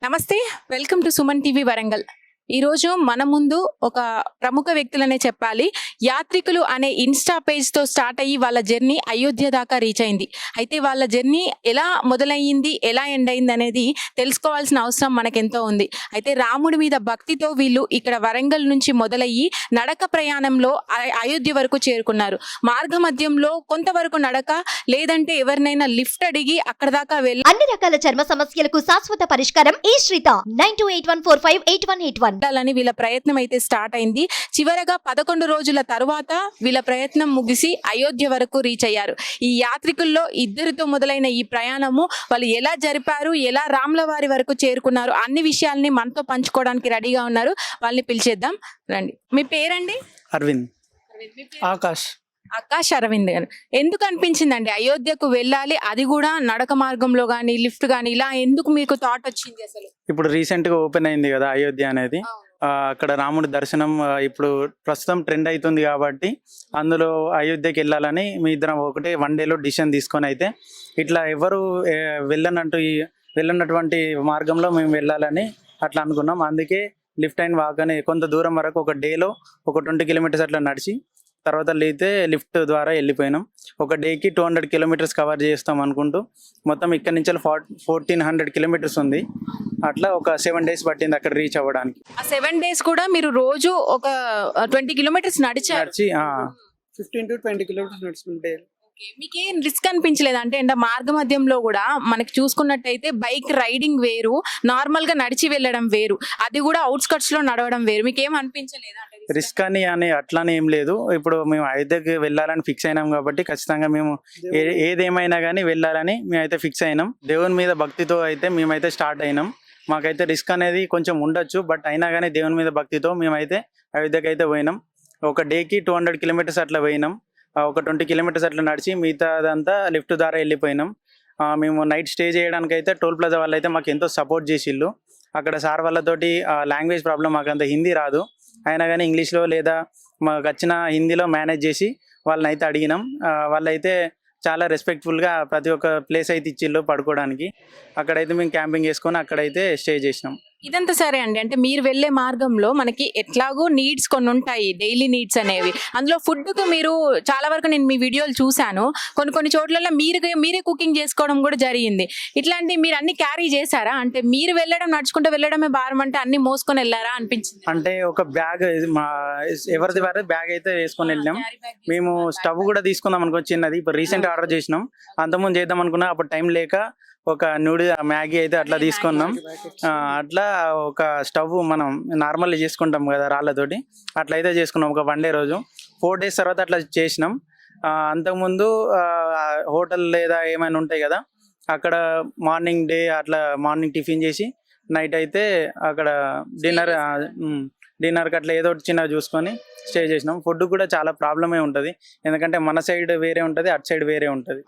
నమస్తే. Welcome to Suman TV Warangal. ఈరోజు మన ముందు ఒక ప్రముఖ వ్యక్తులనే చెప్పాలి. యాత్రికులు అనే ఇన్స్టా పేజ్తో స్టార్ట్ అయ్యి వాళ్ళ జర్నీ అయోధ్య దాకా రీచ్ అయింది. అయితే వాళ్ళ జర్నీ ఎలా మొదలయ్యింది, ఎలా ఎండ్ అయింది అనేది తెలుసుకోవాల్సిన అవసరం మనకెంతో ఉంది. అయితే రాముడి మీద భక్తితో వీళ్ళు ఇక్కడ వరంగల్ నుంచి మొదలయ్యి నడక ప్రయాణంలో అయోధ్య వరకు చేరుకున్నారు. మార్గ మధ్యంలో కొంతవరకు నడక, లేదంటే ఎవరినైనా లిఫ్ట్ అడిగి అక్కడ దాకా వెళ్ళి అన్ని రకాల చర్మ సమస్యలకు శాశ్వత పరిష్కారం ఈ శ్రీత 9281458181 ని వీళ్ళ ప్రయత్నం అయితే స్టార్ట్ అయింది. చివరగా 11 రోజుల తరువాత వీళ్ళ ప్రయత్నం ముగిసి అయోధ్య వరకు రీచ్ అయ్యారు. ఈ యాత్రికుల్లో ఇద్దరితో మొదలైన ఈ ప్రయాణము వాళ్ళు ఎలా జరిపారు, ఎలా రాముల వారి వరకు చేరుకున్నారు, అన్ని విషయాల్ని మనతో పంచుకోవడానికి రెడీగా ఉన్నారు. వాళ్ళని పిలిచేద్దాం, రండి. మీ పేరండి? అరవింద్. ఆకాష్ అరవింద్ గారు. ఎందుకు అనిపించిందండి అయోధ్యకు వెళ్ళాలి, అది కూడా నడక మార్గంలో కానీ లిఫ్ట్ కానీ, ఇలా ఎందుకు మీకు థాట్ వచ్చింది అసలు? ఇప్పుడు రీసెంట్ గా ఓపెన్ అయింది కదా అయోధ్య అనేది. అక్కడ రాముడి దర్శనం ఇప్పుడు ప్రస్తుతం ట్రెండ్ అవుతుంది కాబట్టి అందులో అయోధ్యకి వెళ్ళాలని మీ ఇద్దరం ఒకటే వన్ డేలో డిసిషన్ తీసుకొని అయితే ఇట్లా ఎవరు వెళ్ళనటువంటి మార్గంలో మేము వెళ్ళాలని అట్లా అనుకున్నాం. అందుకే లిఫ్ట్ అండ్ వాక్ అని కొంత దూరం వరకు ఒక డేలో ఒక 20 కిలోమీటర్స్ అట్లా నడిచి తర్వాత అయితే లిఫ్ట్ ద్వారా వెళ్ళిపోయినాం. ఒక డేకి 200 కిలోమీటర్స్ కవర్ చేస్తాం అనుకుంటూ మొత్తం ఇక్కడ నుంచి 1400 కిలోమీటర్స్ ఉంది. అట్లా ఒక 7 days పట్టింది అక్కడ రీచ్ అవ్వడానికి. ఆ 7 days కూడా మీరు రోజు ఒక 20 కిలోమీటర్స్ నడిచి 15 to 20 కిలోమీటర్స్ నడుచుకుంటే. మీకేం రిస్క్ అనిపించలేదు? అంటే మార్గ మధ్యంలో కూడా మనకి చూసుకున్నట్టయితే బైక్ రైడింగ్ వేరు, నార్మల్ గా నడిచి వెళ్ళడం వేరు, అది కూడా అవుట్స్కట్స్ లో నడవడం వేరు. మీకేం అనిపించలేదు? రిస్క్ అని అట్లానే ఏం లేదు. ఇప్పుడు మేము అయోధ్యకి వెళ్ళాలని ఫిక్స్ అయినాం కాబట్టి ఖచ్చితంగా మేము ఏదేమైనా కానీ వెళ్ళాలని మేమైతే ఫిక్స్ అయినాం. దేవుని మీద భక్తితో అయితే మేమైతే స్టార్ట్ అయినాం. మాకైతే రిస్క్ అనేది కొంచెం ఉండొచ్చు, బట్ అయినా కానీ దేవుని మీద భక్తితో మేమైతే అయోధ్యకి అయితే పోయినాం. ఒక డేకి 200 కిలోమీటర్స్ అట్లా పోయినాం. ఒక 20 కిలోమీటర్స్ అట్లా నడిచి మిగతాదంతా లిఫ్ట్ ద్వారా వెళ్ళిపోయినాం. మేము నైట్ స్టే చేయడానికి అయితే టోల్ ప్లాజా వాళ్ళు అయితే మాకు ఎంతో సపోర్ట్ చేసిళ్ళు. అక్కడ సార్ వాళ్ళతోటి లాంగ్వేజ్ ప్రాబ్లం, మాకు అంత హిందీ రాదు, అయినా కానీ ఇంగ్లీష్లో లేదా మాకు వచ్చిన హిందీలో మేనేజ్ చేసి వాళ్ళని అయితే అడిగినాం. వాళ్ళైతే చాలా రెస్పెక్ట్ఫుల్గా ప్రతి ఒక్క ప్లేస్ అయితే ఇచ్చిళ్ళు పడుకోవడానికి. అక్కడైతే మేము క్యాంపింగ్ చేసుకొని అక్కడైతే స్టే చేసినాం. ఇదంతా సరే అండి. అంటే మీరు వెళ్ళే మార్గంలో మనకి ఎట్లాగో నీడ్స్ కొన్ని ఉంటాయి, డైలీ నీడ్స్ అనేవి. అందులో ఫుడ్కు మీరు చాలా వరకు నేను మీ వీడియోలు చూశాను, కొన్ని చోట్లలో మీరే కుకింగ్ చేసుకోవడం కూడా జరిగింది. ఇట్లాంటి మీరు అన్ని క్యారీ చేశారా? అంటే మీరు వెళ్ళడం, నడుచుకుంటూ వెళ్ళడమే భారం అంటే అన్ని మోసుకొని వెళ్ళారా అనిపించింది? అంటే ఒక బ్యాగ్ ఎవరిది వారి బ్యాగ్ అయితే వేసుకొని వెళ్ళినాం. మేము స్టవ్ కూడా తీసుకుందాం అనుకో చిన్నది, ఇప్పుడు రీసెంట్ ఆర్డర్ చేసినాం. అంతకుముందు చేద్దాం అనుకున్నా, అప్పుడు టైం లేక ఒక మ్యాగీ అయితే అట్లా తీసుకున్నాం. అట్లా ఒక స్టవ్ మనం నార్మల్ చేసుకుంటాం కదా రాళ్ళతోటి, అట్లా అయితే చేసుకున్నాం ఒక 1 day రోజు. 4 days తర్వాత అట్లా చేసినాం. అంతకుముందు హోటల్ లేదా ఏమైనా ఉంటాయి కదా, అక్కడ మార్నింగ్ టిఫిన్ చేసి నైట్ అయితే అక్కడ డిన్నర్కి అట్లా ఏదో చిన్నగా చూసుకొని స్టే చేసినాం. ఫుడ్ కూడా చాలా ప్రాబ్లమే ఉంటుంది, ఎందుకంటే మన సైడ్ వేరే ఉంటుంది, అటు సైడ్ వేరే ఉంటుంది.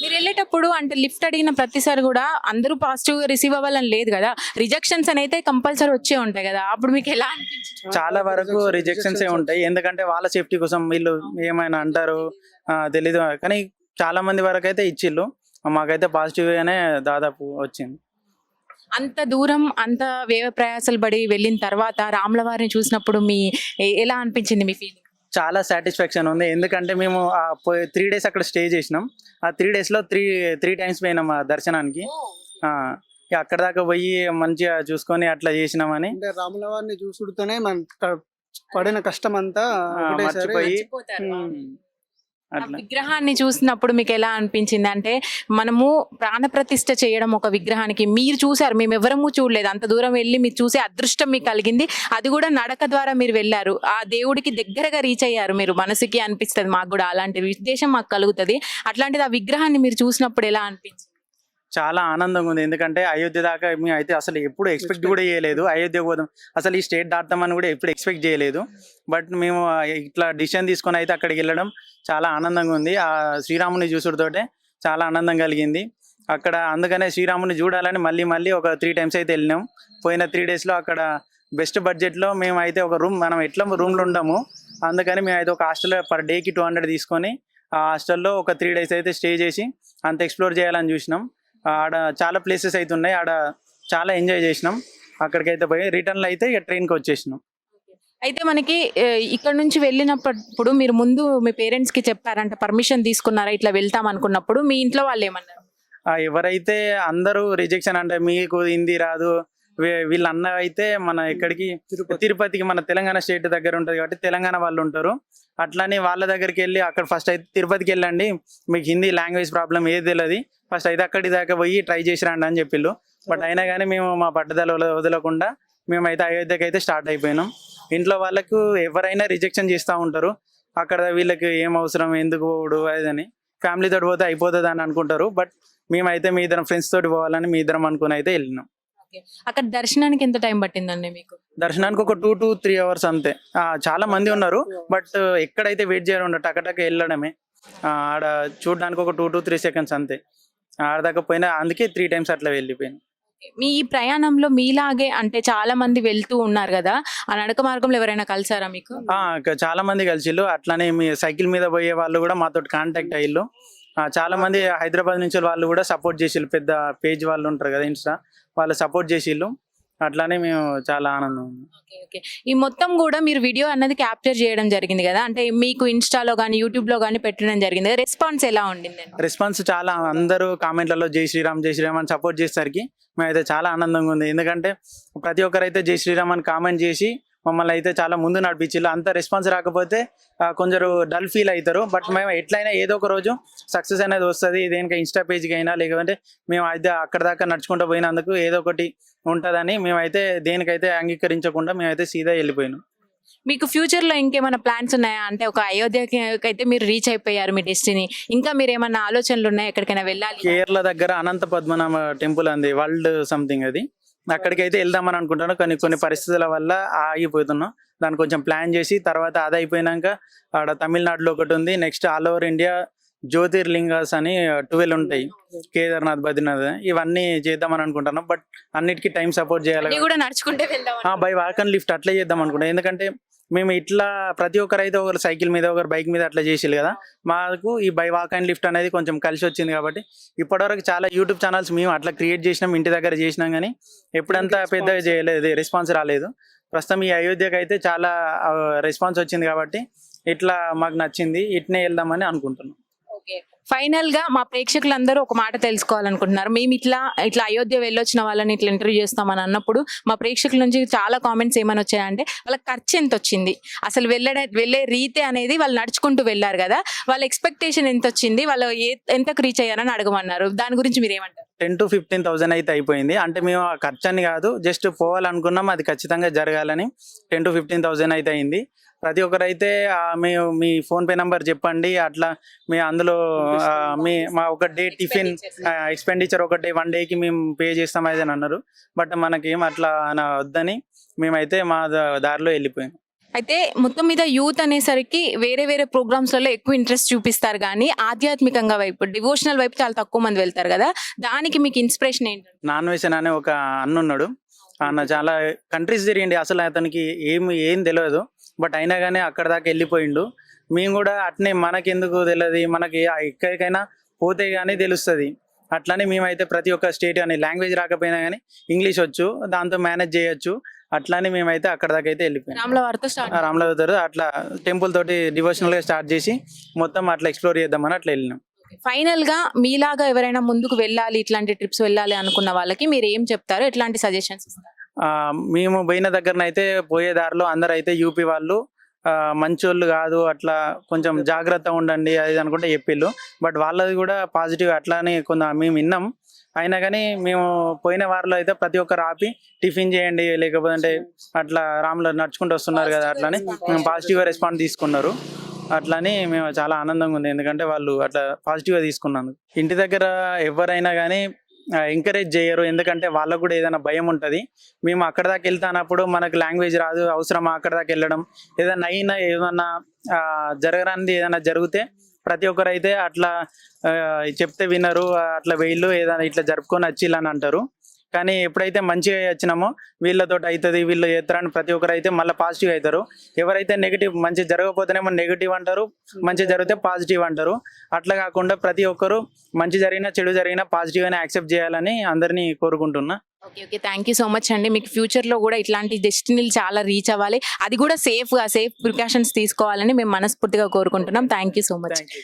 మీరు వెళ్ళేటప్పుడు అంటే లిఫ్ట్ అడిగిన ప్రతిసారి కూడా అందరూ పాజిటివ్ గా రిసీవ్ అవ్వాలని లేదు కదా, రిజెక్షన్స్ అయితే కంపల్సరీ వచ్చే ఉంటాయి కదా, అప్పుడు మీకు ఎలా అనిపించింది? చాలా వరకు రిజెక్షన్స్ ఉంటాయి, ఎందుకంటే వాళ్ళ సేఫ్టీ కోసం వీళ్ళు ఏమైనా అంటారు తెలీదు, కానీ చాలా మంది వరకు అయితే ఇచ్చిళ్ళు. మాకైతే పాజిటివ్ గానే దాదాపు వచ్చింది. అంత దూరం అంత వ్యయ ప్రయాసాలు పడి వెళ్ళిన తర్వాత రాముల వారిని చూసినప్పుడు ఎలా అనిపించింది మీ ఫీలింగ్? చాలా సాటిస్ఫాక్షన్ ఉంది, ఎందుకంటే మేము 3 days అక్కడ స్టే చేసినాం. ఆ 3 days లో 3 times పోయినాం ఆ దర్శనానికి. అక్కడ దాకా పోయి మంచిగా చూసుకొని అట్లా చేసినామని. రాముల వారిని చూసుడుతోనే మన పడిన కష్టం అంతా మర్చిపోయి విగ్రహాన్ని చూసినప్పుడు మీకు ఎలా అనిపించింది? అంటే మనము ప్రాణప్రతిష్ఠ చేయడం ఒక విగ్రహానికి, మీరు చూసారు, మేము ఎవరము చూడలేదు, అంత దూరం వెళ్ళి మీరు చూసే అదృష్టం మీకు కలిగింది. అది కూడా నడక ద్వారా మీరు వెళ్ళారు, ఆ దేవుడికి దగ్గరగా రీచ్ అయ్యారు మీరు. మనసుకి అనిపిస్తుంది, మాకు కూడా అలాంటి ఉద్దేశం మాకు కలుగుతుంది. అట్లాంటిది ఆ విగ్రహాన్ని మీరు చూసినప్పుడు ఎలా అనిపించింది? చాలా ఆనందంగా ఉంది, ఎందుకంటే అయోధ్య దాకా మేము అయితే అసలు ఎప్పుడు ఎక్స్పెక్ట్ కూడా చేయలేదు. అయోధ్య పోదాం, అసలు ఈ స్టేట్ దాటామని కూడా ఎప్పుడు ఎక్స్పెక్ట్ చేయలేదు. బట్ మేము ఇట్లా డిసిషన్ తీసుకొని అయితే అక్కడికి వెళ్ళడం చాలా ఆనందంగా ఉంది. ఆ శ్రీరాముని చూసుడుతోటే చాలా ఆనందం కలిగింది అక్కడ. అందుకనే శ్రీరాముని చూడాలని మళ్ళీ ఒక 3 times అయితే వెళ్ళినాం. పోయిన 3 daysలో అక్కడ బెస్ట్ బడ్జెట్లో మేము అయితే ఒక రూమ్, మనం ఎట్లా రూమ్లో ఉండము, అందుకని మేము అయితే ఒక హాస్టల్లో పర్ డేకి 200 తీసుకొని ఆ హాస్టల్లో ఒక 3 days అయితే స్టే చేసి అంత ఎక్స్ప్లోర్ చేయాలని చూసినాం. ఆడ చాలా ప్లేసెస్ అయితే ఉన్నాయి. ఆడ చాలా ఎంజాయ్ చేసినాం. అక్కడికైతే పోయి రిటర్న్లో అయితే ఇక ట్రైన్కి వచ్చేసినాం. అయితే మనకి ఇక్కడ నుంచి వెళ్ళినప్పుడు మీరు ముందు మీ పేరెంట్స్ కి చెప్పారంట, పర్మిషన్ తీసుకున్నారా ఇట్లా వెళ్తాం అనుకున్నప్పుడు? మీ ఇంట్లో వాళ్ళు ఏమన్నారు? ఎవరైతే అందరూ రిజెక్షన్ అంటే మీకు హిందీ రాదు వీళ్ళ అన్న అయితే మన ఎక్కడికి తిరుపతికి, మన తెలంగాణ స్టేట్ దగ్గర ఉంటుంది కాబట్టి తెలంగాణ వాళ్ళు ఉంటారు. అట్లానే వాళ్ళ దగ్గరికి వెళ్ళి అక్కడ ఫస్ట్ అయితే తిరుపతికి వెళ్ళండి, మీకు హిందీ లాంగ్వేజ్ ప్రాబ్లం ఏది తెలియదు, ఫస్ట్ అయితే అక్కడి దాకా పోయి ట్రై చేసి రండి అని చెప్పిళ్ళు. బట్ అయినా కానీ మేము మా పట్టుదల వదలకుండా మేమైతే అయోధ్యకి అయితే స్టార్ట్ అయిపోయినాం. ఇంట్లో వాళ్ళకు ఎవరైనా రిజెక్షన్ చేస్తూ ఉంటారు, అక్కడ వీళ్ళకి ఏం అవసరం, ఎందుకు పోడు అదని, ఫ్యామిలీ తోటి పోతే అయిపోతుంది అని అనుకుంటారు. బట్ మేమైతే మీ ఇద్దరం ఫ్రెండ్స్ తోటి పోవాలని మీ ఇద్దరం అనుకుని అయితే వెళ్ళినాం. అక్కడ దర్శనానికి ఎంత టైం పట్టిందండి మీకు? దర్శనానికి ఒక 2 to 3 hours అంతే. చాలా మంది ఉన్నారు, బట్ ఎక్కడైతే వెయిట్ చేయడం ఉండదు, టకటక వెళ్ళడమే. ఆడ చూడడానికి ఒక 2 to 3 seconds అంతే. ఆడదాకా పోయినా, అందుకే 3 times అట్లా వెళ్ళిపోయాను. మీ ఈ ప్రయాణంలో మీలాగే అంటే చాలా మంది వెళ్తూ ఉన్నారు కదా, ఆ నడక మార్గంలో ఎవరైనా కలిసారా మీకు? చాలా మంది కలిసిళ్ళు. అట్లానే మీ సైకిల్ మీద పోయే వాళ్ళు కూడా మాతో కాంటాక్ట్ అయ్యిళ్ళు. చాలా మంది హైదరాబాద్ నుంచి వాళ్ళు కూడా సపోర్ట్ చేసిళ్ళు. పెద్ద పేజ్ వాళ్ళు ఉంటారు కదా ఇన్స్టా, వాళ్ళు సపోర్ట్ చేసిళ్ళు. అట్లానే మేము చాలా ఆనందం. ఓకే. ఈ మొత్తం కూడా మీరు వీడియో అన్నది క్యాప్చర్ చేయడం జరిగింది కదా, అంటే మీకు ఇన్స్టాలో కానీ యూట్యూబ్లో కానీ పెట్టడం జరిగింది కదా, రెస్పాన్స్ ఎలా ఉండింది? రెస్పాన్స్ చాలా, అందరూ కామెంట్లలో జై శ్రీరామ్ జై శ్రీరామ్ అని సపోర్ట్ చేసేసరికి మేమైతే చాలా ఆనందంగా ఉంది. ఎందుకంటే ప్రతి ఒక్కరైతే జై శ్రీరామ్ అని కామెంట్ చేసి మమ్మల్ని అయితే చాలా ముందు నడిపించారు. అంత రెస్పాన్స్ రాకపోతే కొందరు డల్ ఫీల్ అవుతారు. బట్ మేము ఎట్లయినా ఏదో ఒక రోజు సక్సెస్ అనేది వస్తుంది. దేనికైనా ఇన్స్టా పేజ్కి అయినా, లేకపోతే మేము అయితే అక్కడ దాకా నడుచుకుంటూ పోయినందుకు ఏదో ఒకటి ఉంటుందని మేమైతే దేనికైతే అంగీకరించకుండా మేమైతే సీదా వెళ్ళిపోయినాం. మీకు ఫ్యూచర్లో ఇంకేమైనా ప్లాన్స్ ఉన్నాయా? అంటే ఒక అయోధ్యకి అయితే మీరు రీచ్ అయిపోయారు మీ డెస్టినీ, ఇంకా మీరు ఏమైనా ఆలోచనలు ఉన్నాయా ఎక్కడికైనా వెళ్ళాలి? కేరళ దగ్గర అనంత పద్మనాభ టెంపుల్ అంది, వరల్డ్ సంథింగ్ అది. అక్కడికైతే వెళ్దామని అనుకుంటాను, కొన్ని పరిస్థితుల వల్ల ఆగిపోతున్నాం. దాన్ని కొంచెం ప్లాన్ చేసి తర్వాత అది అయిపోయినాక ఆడ తమిళనాడులో ఒకటి ఉంది, next all over India jyotirlingas అని 12 ఉంటాయి, కేదార్నాథ్, బద్రీనాథ్, ఇవన్నీ చేద్దామని అనుకుంటున్నాం. బట్ అన్నిటికీ టైం సపోర్ట్ చేయాలి కూడా నడుచుకుంటే వెళ్దాం. బై వాక్ అండ్ లిఫ్ట్ అట్లా చేద్దాం అనుకుంటాం. ఎందుకంటే మేము ఇట్లా ప్రతి ఒక్కరు అయితే ఒకరు సైకిల్ మీద, ఒకరు బైక్ మీద అట్లా చేసేది కదా, మాకు ఈ బై వాక్ అండ్ లిఫ్ట్ అనేది కొంచెం కలిసి వచ్చింది. కాబట్టి ఇప్పటివరకు చాలా యూట్యూబ్ ఛానల్స్ మేము అట్లా క్రియేట్ చేసినాం, ఇంటి దగ్గర చేసినాం, కానీ ఎప్పుడంతా పెద్దగా చేయలేదు, రెస్పాన్స్ రాలేదు. ప్రస్తుతం ఈ అయోధ్యకి అయితే చాలా రెస్పాన్స్ వచ్చింది కాబట్టి ఇట్లా మాకు నచ్చింది, ఇట్నే వెళ్దామని అనుకుంటున్నాం. ఫైనల్ గా మా ప్రేక్షకులందరూ ఒక మాట తెలుసుకోవాలనుకుంటున్నారు. మేము ఇట్లా అయోధ్య వెళ్ళొచ్చిన వాళ్ళని ఇట్లా ఇంటర్వ్యూ చేస్తామని అన్నప్పుడు మా ప్రేక్షకుల నుంచి చాలా కామెంట్స్ ఏమని వచ్చాయంటే, వాళ్ళకి ఖర్చు ఎంత వచ్చింది, అసలు వెళ్ళే రీతి అనేది, వాళ్ళు నడుచుకుంటూ వెళ్ళారు కదా, వాళ్ళ ఎక్స్పెక్టేషన్ ఎంత వచ్చింది, వాళ్ళు ఎంతకు రీచ్ అయ్యారని అడగమన్నారు. దాని గురించి మీరు ఏమంటారు? 10,000 to 15,000 అయితే అయిపోయింది. అంటే మేము ఆ ఖర్చు అని కాదు, జస్ట్ పోవాలనుకున్నాం, అది ఖచ్చితంగా జరగాలని 10,000 to 15,000 అయితే అయింది. ప్రతి ఒక్కరైతే మీ ఫోన్పే నెంబర్ చెప్పండి, అట్లా మీ అందులో మా ఒక డే టిఫిన్ ఎక్స్పెండిచర్ ఒకటి 1 dayకి మేము పే చేస్తాం అయితే అన్నారు. బట్ మనకేం అట్లా వద్దని మేమైతే మా దారిలో వెళ్ళిపోయాం. అయితే మొత్తం మీద యూత్ అనేసరికి వేరే ప్రోగ్రామ్స్లలో ఎక్కువ ఇంట్రెస్ట్ చూపిస్తారు, కానీ ఆధ్యాత్మికంగా వైపు, డివోషనల్ వైపు చాలా తక్కువ మంది వెళ్తారు కదా, దానికి మీకు ఇన్స్పిరేషన్ ఏంటి? నాన్ వేషన్ అనే ఒక అన్న ఉన్నాడు, అన్న చాలా కంట్రీస్ తిరిగిండి, అసలు అతనికి ఏం తెలియదు, బట్ అయినా కానీ అక్కడ దాకా వెళ్ళిపోయిండు. మేము కూడా అట్నే, మనకెందుకు తెలియదు, మనకి ఎక్కడికైనా పోతే కానీ తెలుస్తుంది. అట్లానే మేమైతే ప్రతి ఒక్క స్టేట్ కానీ లాంగ్వేజ్ రాకపోయినా కానీ ఇంగ్లీష్ వచ్చు, దాంతో మేనేజ్ చేయొచ్చు. అట్లానే మేమైతే అక్కడ దాకా అయితే వెళ్ళిపోయాం. రామ్లవారితో అట్లా టెంపుల్ తోటి డివోషనల్ గా స్టార్ట్ చేసి మొత్తం అట్లా ఎక్స్ప్లోర్ చేద్దామని అట్లా వెళ్ళినాం. ఫైనల్ గా మీలాగా ఎవరైనా ముందుకు వెళ్ళాలి, ఇట్లాంటి ట్రిప్స్ వెళ్ళాలి అనుకున్న వాళ్ళకి మీరు ఏం చెప్తారు, ఎట్లాంటి సజెషన్స్ ఇస్తారు? మేము పోయిన దగ్గరనైతే పోయే దారిలో అందరూ అయితే యూపీ వాళ్ళు మంచోళ్ళు కాదు, అట్లా కొంచెం జాగ్రత్తగా ఉండండి అది అనుకుంటే చెప్పిళ్ళు. బట్ వాళ్ళది కూడా పాజిటివ్ అట్లానే మేము విన్నాం. అయినా కానీ మేము పోయిన వారిలో అయితే ప్రతి ఒక్కరు ఆపి టిఫిన్ చేయండి, లేకపోతే అట్లా రాములు నడుచుకుంటూ వస్తున్నారు కదా, అట్లానే మేము పాజిటివ్గా రెస్పాన్స్ తీసుకున్నారు. అట్లానే మేము చాలా ఆనందంగా ఉంది, ఎందుకంటే వాళ్ళు అట్లా పాజిటివ్గా తీసుకున్నాను. ఇంటి దగ్గర ఎవరైనా కానీ ఎంకరేజ్ చేయరు, ఎందుకంటే వాళ్ళకు కూడా ఏదైనా భయం ఉంటుంది. మేము అక్కడ దాకా వెళ్తానప్పుడు మనకు లాంగ్వేజ్ రాదు, అవసరమా అక్కడ దాకా వెళ్ళడం, ఏదన్నా జరగరానిది ఏదైనా జరిగితే ప్రతి ఒక్కరైతే అట్లా చెప్తే వినరు, అట్లా వీళ్ళు ఏదైనా ఇట్లా జరుపుకొని వచ్చిల్లని అంటారు. కానీ ఎప్పుడైతే మంచిగా వచ్చినామో వీళ్ళతో అవుతుంది, వీళ్ళు చేస్తారని ప్రతి ఒక్కరు అయితే మళ్ళీ పాజిటివ్ అవుతారు. ఎవరైతే నెగిటివ్, మంచి జరగకపోతేనేమో నెగిటివ్ అంటారు, మంచి జరిగితే పాజిటివ్ అంటారు. అట్లా కాకుండా ప్రతి ఒక్కరు మంచి జరిగినా చెడు జరిగినా పాజిటివ్గానే యాక్సెప్ట్ చేయాలని అందరినీ కోరుకుంటున్నా. Okay okay, thank you so much అండి. మీకు ఫ్యూచర్లో కూడా ఇట్లాంటి డెస్టినీలు చాలా రీచ్ అవ్వాలి, అది కూడా సేఫ్ ప్రికాషన్స్ తీసుకోవాలని మేము మనస్ఫూర్తిగా కోరుకుంటున్నాం. Thank you so much. Thank you.